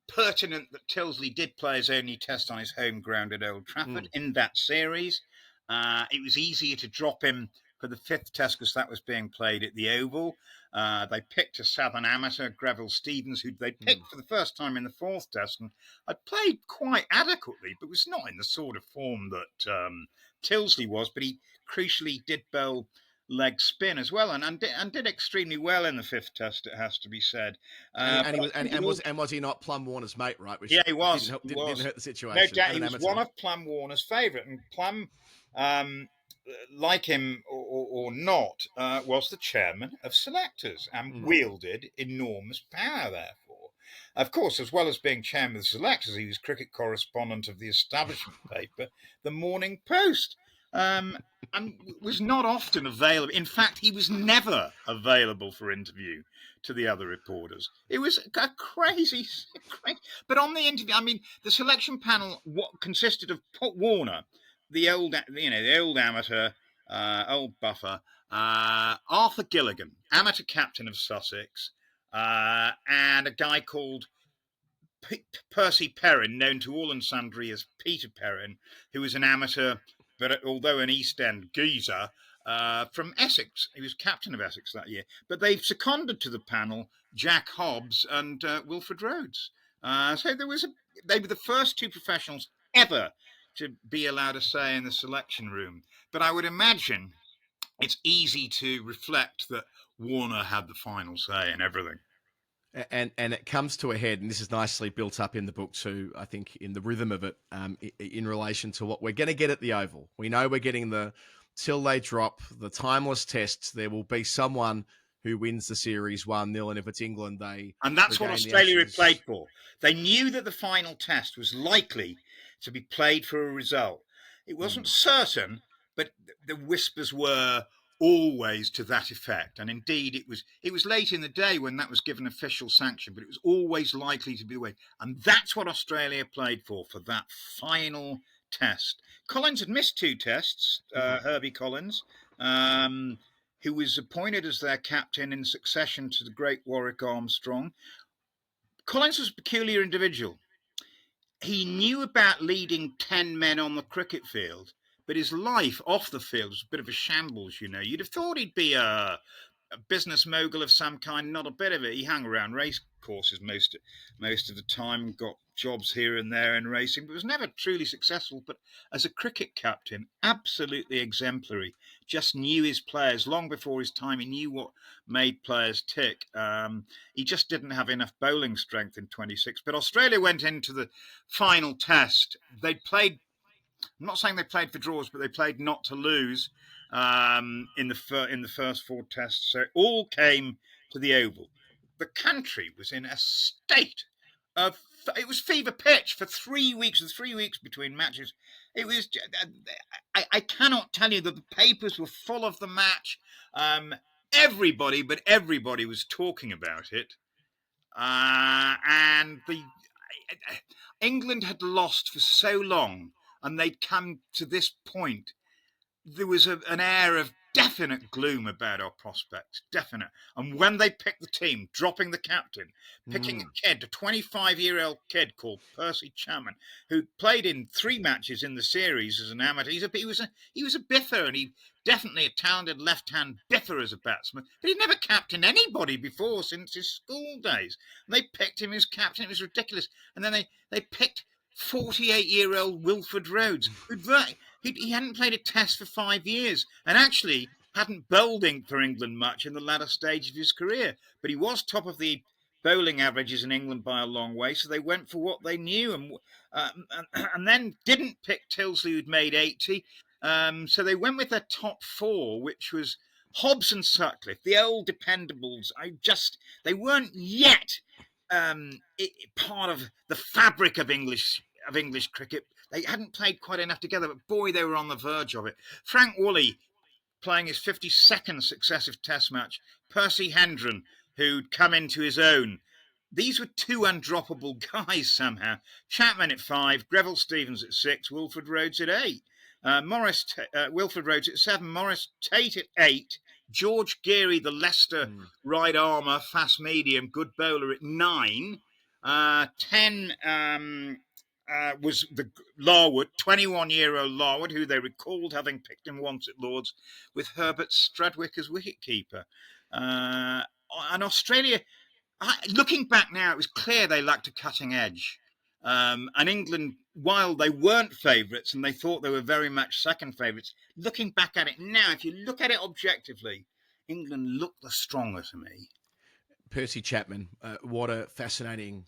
pertinent that Tilsley did play his only test on his home ground at Old Trafford in that series. It was easier to drop him for the fifth test because that was being played at the Oval. They picked a Southern amateur, Greville Stevens, who they picked for the first time in the fourth test, and had played quite adequately, but was not in the sort of form that Tilsley was. But he crucially did bowl leg spin as well, and did extremely well in the fifth test. It has to be said. Was he not Plum Warner's mate, right? Which Yeah, he was. didn't help, He didn't was. hurt the No situation. doubt, And he an was amateur. one of Plum Warner's favourite, and Plum, like him or not, was the chairman of selectors and wielded enormous power. Therefore, of course, as well as being chairman of the selectors, he was cricket correspondent of the establishment paper, the Morning Post. And was not often available. In fact, he was never available for interview to the other reporters. It was a crazy. But on the interview, I mean, the selection panel consisted of Warner, the old amateur, old buffer, Arthur Gilligan, amateur captain of Sussex, and a guy called Percy Perrin, known to all and sundry as Peter Perrin, who was an amateur, but although an East End geezer, from Essex. He was captain of Essex that year. But they've seconded to the panel Jack Hobbs and Wilfred Rhodes. So they were the first two professionals ever to be allowed a say in the selection room. But I would imagine it's easy to reflect that Warner had the final say in everything. And it comes to a head, and this is nicely built up in the book too, I think, in the rhythm of it, in relation to what we're going to get at the Oval. We know we're getting till they drop, the timeless tests. There will be someone who wins the series 1-0, and if it's England, and that's what Australia had played for. They knew that the final test was likely to be played for a result. It wasn't certain, but the whispers were always to that effect. And indeed, it was late in the day when that was given official sanction, but it was always likely to be the way. And that's what Australia played for that final test. Collins had missed two tests, Herbie Collins, who was appointed as their captain in succession to the great Warwick Armstrong. Collins was a peculiar individual. He knew about leading 10 men on the cricket field, but his life off the field was a bit of a shambles, you know. You'd have thought he'd be a a business mogul of some kind? Not a bit of it. He hung around race courses most of the time, got jobs here and there in racing, but was never truly successful. But as a cricket captain, absolutely exemplary. Just knew his players long before his time. He knew what made players tick. He just didn't have enough bowling strength in 26. But Australia went into the final test. They'd played, I'm not saying they played for draws, but they played not to lose in the first four tests. So it all came to the Oval. The country was in a state of, it was fever pitch for 3 weeks. The 3 weeks between matches, it was. I cannot tell you that the papers were full of the match. Everybody was talking about it, and the England had lost for so long, and they'd come to this point. There was an air of definite gloom about our prospects, definite. And when they picked the team, dropping the captain, picking a kid, a 25-year-old kid called Percy Chapman, who played in 3 matches in the series as an amateur. He was a biffer, and he definitely a talented left-hand biffer as a batsman, but he'd never captained anybody before since his school days. And they picked him as captain. It was ridiculous. And then they picked 48-year-old Wilfred Rhodes, he hadn't played a test for 5 years, and actually hadn't bowled for England much in the latter stage of his career. But he was top of the bowling averages in England by a long way, so they went for what they knew, and then didn't pick Tilsley, who'd made 80. So they went with their top 4, which was Hobbs and Sutcliffe, the old dependables. They weren't yet part of the fabric of English cricket. They hadn't played quite enough together, but boy, they were on the verge of it. Frank Woolley playing his 52nd successive Test match. Percy Hendren, who'd come into his own. These were 2 undroppable guys somehow. Chapman at 5, Greville Stevens at 6, Wilfred Rhodes at 8. Wilfred Rhodes at 7, Maurice Tate at 8, George Geary, the Leicester right armour, fast medium, good bowler at 9. 10 was the Larwood, 21-year-old Larwood, who they recalled having picked him once at Lord's, with Herbert Strudwick as wicketkeeper. And Australia, looking back now, it was clear they lacked a cutting edge. And England, while they weren't favourites and they thought they were very much second favourites, looking back at it now, if you look at it objectively, England looked the stronger to me. Percy Chapman, what a fascinating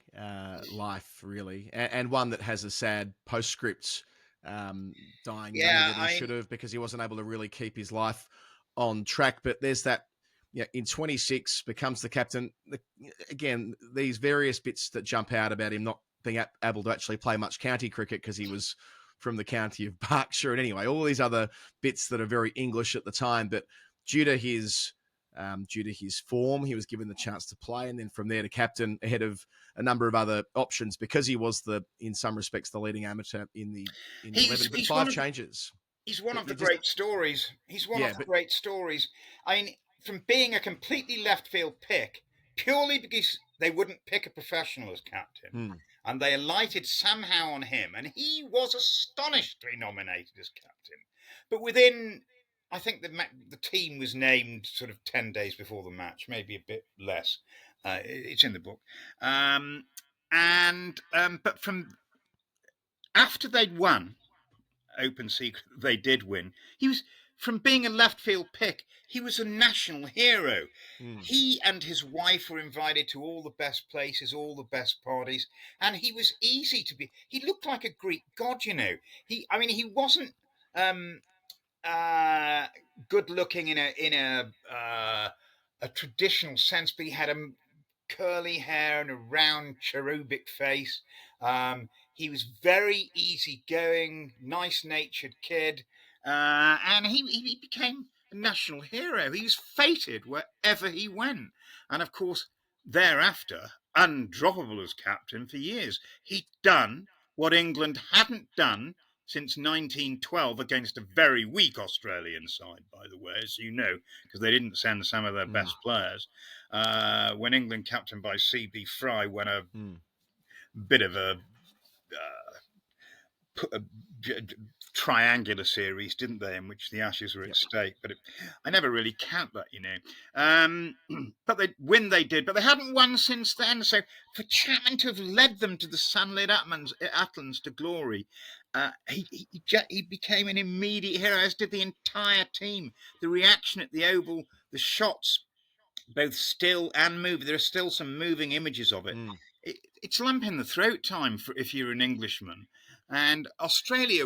life, really, and one that has a sad postscript, dying younger than he should have because he wasn't able to really keep his life on track. But there's that, in 26, becomes the captain. Again, these various bits that jump out about him not being able to actually play much county cricket because he was from the county of Berkshire, and anyway, all these other bits that are very English at the time, but due to his form, he was given the chance to play, and then from there to captain ahead of a number of other options because he was in some respects, the leading amateur in the 11. But 5 changes. He's one of the great stories. He's one of the great stories. I mean, from being a completely left field pick, purely because they wouldn't pick a professional as captain, and they alighted somehow on him, and he was astonishingly nominated as captain. But within, I think the team was named sort of 10 days before the match, maybe a bit less. It's in the book. But from after they'd won, open secret, they did win. He was, from being a left field pick, he was a national hero. He and his wife were invited to all the best places, all the best parties, and he was easy to be. He looked like a Greek god, He wasn't good looking in a traditional sense, but he had a curly hair and a round cherubic face. He was very easygoing, nice-natured kid, and he became a national hero. He was feted wherever he went, and of course, thereafter, undroppable as captain for years. He'd done what England hadn't done since 1912 against a very weak Australian side, by the way, as you know, because they didn't send some of their best players. When England, captained by C.B. Fry, went a bit of a triangular series, didn't they, in which the Ashes were at Yep. stake? But I never really count that, you know. But they win, they did, but they hadn't won since then. So for Chapman to have led them to the sunlit Atlands to glory, he became an immediate hero, as did the entire team. The reaction at the Oval, the shots, both still and moving. There are still some moving images of it. Mm. It's lump in the throat time for if you're an Englishman. And Australia,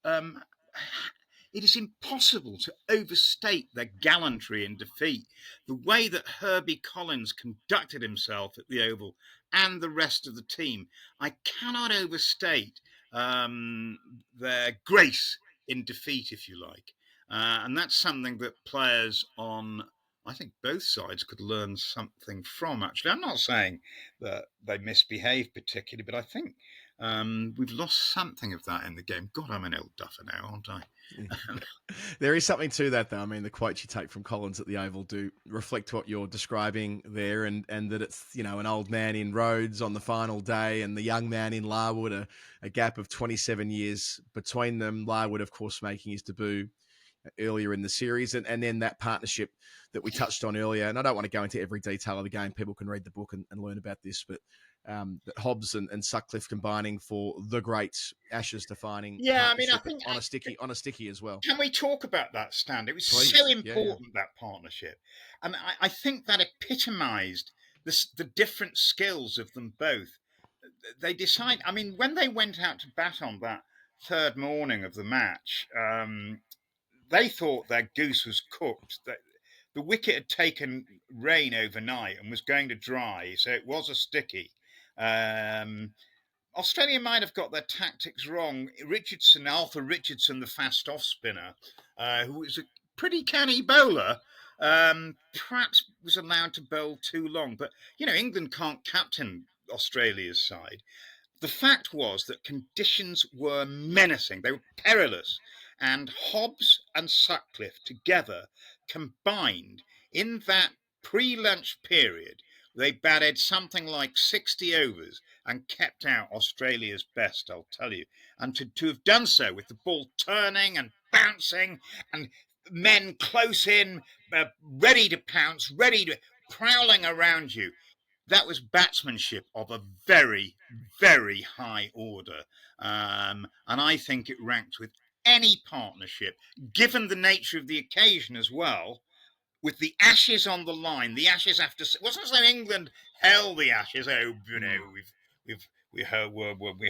um, it is impossible to overstate their gallantry in defeat. The way that Herbie Collins conducted himself at the Oval and the rest of the team, I cannot overstate their grace in defeat, if you like. And that's something that players on, I think, both sides could learn something from, actually. I'm not saying that they misbehaved particularly, but I think we've lost something of that in the game. God, I'm an old duffer now, aren't I? There is something to that, though. I mean, the quotes you take from Collins at the Oval do reflect what you're describing there, and that it's, you know, an old man in Rhodes on the final day and the young man in Larwood, a gap of 27 years between them. Larwood, of course, making his debut earlier in the series, and then that partnership that we touched on earlier. And I don't want to go into every detail of the game. People can read the book and learn about this, but that Hobbs and Sutcliffe combining for the great Ashes defining Yeah, I mean, I partnership think on a sticky as well. can we talk about that, Stan? It was so Please, yeah. important, that partnership, and I think that epitomised the different skills of them both. They decide. I mean, when they went out to bat on that third morning of the match, they thought their goose was cooked. That the wicket had taken rain overnight and was going to dry, so it was a sticky. Um, Australia might have got their tactics wrong. Arthur Richardson, the fast off spinner, who was a pretty canny bowler, perhaps was allowed to bowl too long. But, you know, England can't captain Australia's side. The fact was that conditions were menacing, they were perilous, and Hobbs and Sutcliffe together combined in that pre lunch period. They batted something like 60 overs and kept out Australia's best, I'll tell you. And to have done so with the ball turning and bouncing and men close in, ready to pounce, ready to prowling around you, that was batsmanship of a very, very high order. And I think it ranked with any partnership, given the nature of the occasion as well, with the Ashes on the line. The Ashes after, it wasn't as though England held the Ashes. Oh, you know, Mm. we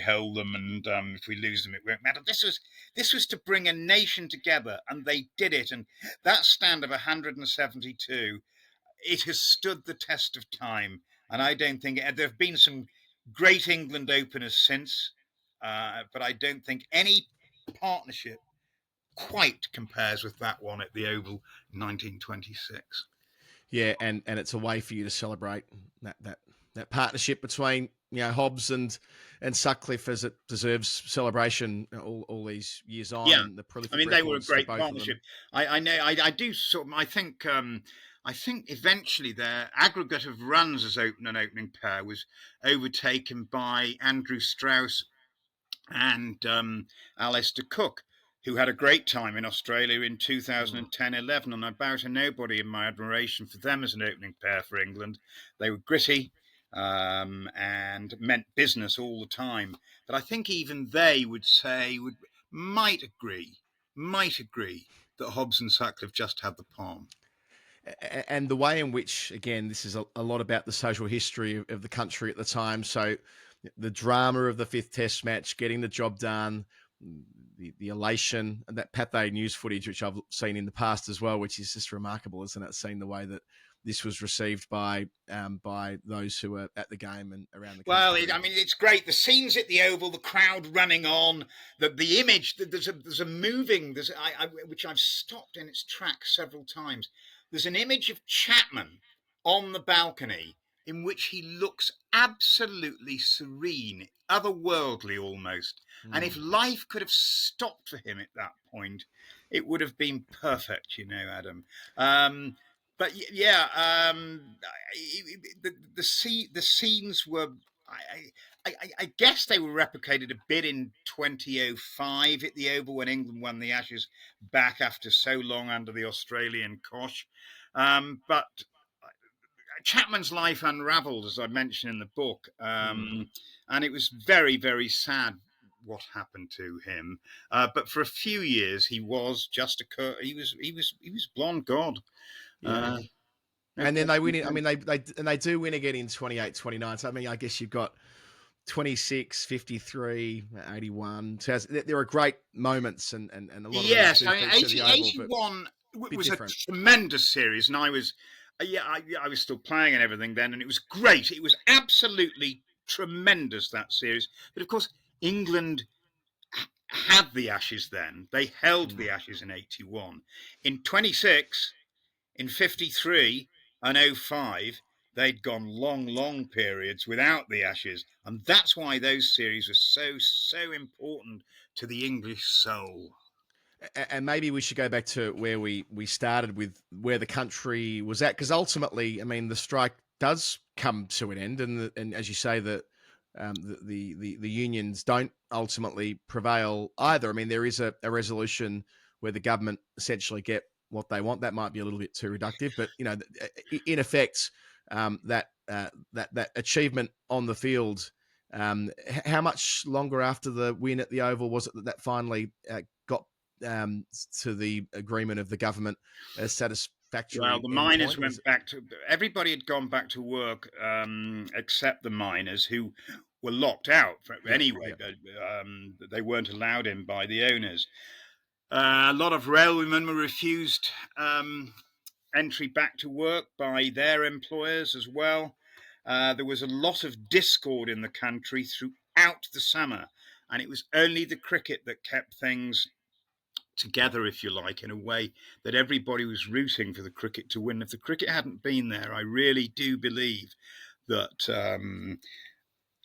held them, and if we lose them, it won't matter. This was to bring a nation together, and they did it. And that stand of 172, it has stood the test of time, and I don't think there have been some great England openers since, but I don't think any partnership quite compares with that one at the Oval, 1926. Yeah, and it's a way for you to celebrate that partnership between, you know, Hobbs and Sutcliffe, as it deserves celebration all these years on, Yeah, and the I prolific mean they were a records that great both of them. partnership. I know. I do sort of. I think eventually their aggregate of runs as opening pair was overtaken by Andrew Strauss and Alistair Cook, who had a great time in Australia in Mm. 2010-11, and I bow to nobody in my admiration for them as an opening pair for England. They were gritty and meant business all the time. But I think even they would say, might agree that Hobbs and Sutcliffe just had the palm. And the way in which, again, this is a lot about the social history of the country at the time. So the drama of the fifth test match, getting the job done, the elation, and that Pathé news footage, which I've seen in the past as well, which is just remarkable, isn't it? Seeing the way that this was received by those who were at the game and around the Well, country. I mean, it's great. The scenes at the Oval, the crowd running on, the image. There's a moving. Which I've stopped in its tracks several times. There's an image of Chapman on the balcony in which he looks absolutely serene, otherworldly almost. And if Mm. life could have stopped for him at that point, it would have been perfect, you know, Adam. But yeah, the scenes were. I guess they were replicated a bit in 2005 at the Oval when England won the Ashes back after so long under the Australian cosh. But Chapman's life unravelled, as I mentioned in the book, Mm. and it was very, very sad what happened to him. But for a few years, he was just he was blonde god. Yeah. Uh, no And then they win question. it. I mean, they do win again in 28, 29. So, I mean, I guess you've got 26, 53, 81. So there are great moments, and a lot of these Yes, do I mean, feature the Oval, but 81 a bit was a different. tremendous series, and I was still playing and everything then, and it was great. It was absolutely tremendous, that series. But of course, England had the Ashes then. They held Mm. the Ashes in 81. In 26, in 53 and '05, they'd gone long, long periods without the Ashes. And that's why those series were so, so important to the English soul. And maybe we should go back to where we started with where the country was at, because ultimately, I mean, the strike does come to an end, and as you say, that the unions don't ultimately prevail either. I mean, there is a resolution where the government essentially get what they want. That might be a little bit too reductive, but in effect, that achievement on the field. How much longer after the win at the Oval was it that finally got to the agreement of the government a Well, satisfactory the miners endpoint? Was went it? back to everybody had gone back to work except the miners who were locked out Yep, anyway. yep. They weren't allowed in by the owners. A lot of railwaymen were refused entry back to work by their employers as well. There was a lot of discord in the country throughout the summer, and it was only the cricket that kept things together, if you like, in a way that everybody was rooting for the cricket to win. If the cricket hadn't been there, I really do believe that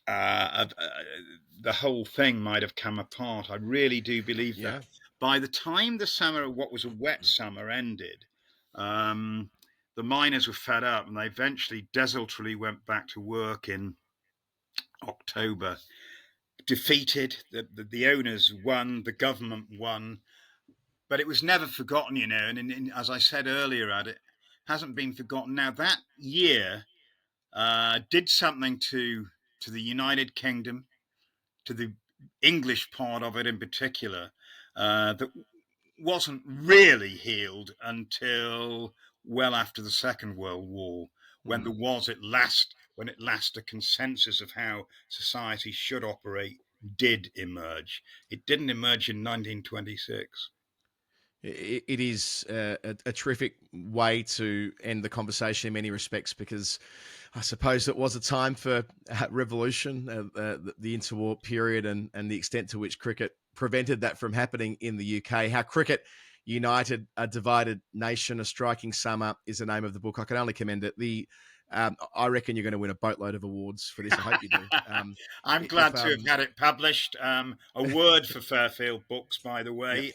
the whole thing might have come apart. I really do believe that. Yeah. By the time the summer, what was a wet summer, ended, um, the miners were fed up and they eventually desultorily went back to work in October. Defeated, the owners won, the government won, but it was never forgotten, and as I said earlier, it hasn't been forgotten. Now that year did something to the United Kingdom, to the English part of it in particular, that wasn't really healed until well after the Second World War, when Mm. there was when at last a consensus of how society should operate did emerge. It didn't emerge in 1926. It is a terrific way to end the conversation in many respects, because I suppose it was a time for revolution, the interwar period, and the extent to which cricket prevented that from happening in the UK. How cricket united a divided nation. A striking summer is the name of the book. I can only commend it. I reckon you're going to win a boatload of awards for this. I hope you do. I'm If glad to have had it published. A word for Fairfield Books, by the Yep, way.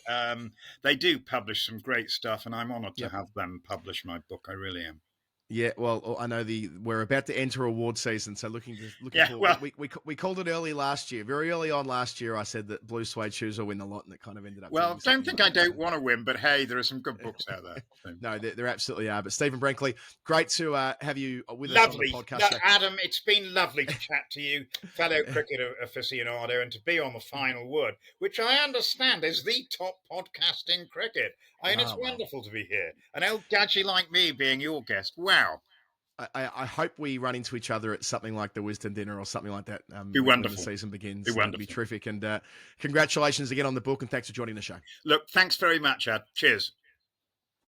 They do publish some great stuff, and I'm honoured to yep. have them publish my book. I really am. Yeah, well, I know we're about to enter award season, so looking Yeah, forward. well, We called it early last year, very early on last year. I said that blue suede shoes will win the lot, and it kind of ended up well, being don't something think like I that. So, don't want to win, but hey, there are some good books out there. So. no, there absolutely are. But Stephen Brenkley, great to have you with us on the Lovely. podcast No, show. Adam, it's been lovely to chat to you, fellow cricket aficionado, and to be on the final word, which I understand is the top podcast in cricket. And it's Oh well, wonderful to be here. An old gadget like me being your guest. Wow. I hope we run into each other at something like the Wisdom Dinner or something like that Be when the wonderful. season Be begins. That'd be wonderful. terrific. And congratulations again on the book, and thanks for joining the show. Look, thanks very much, Ad. Cheers.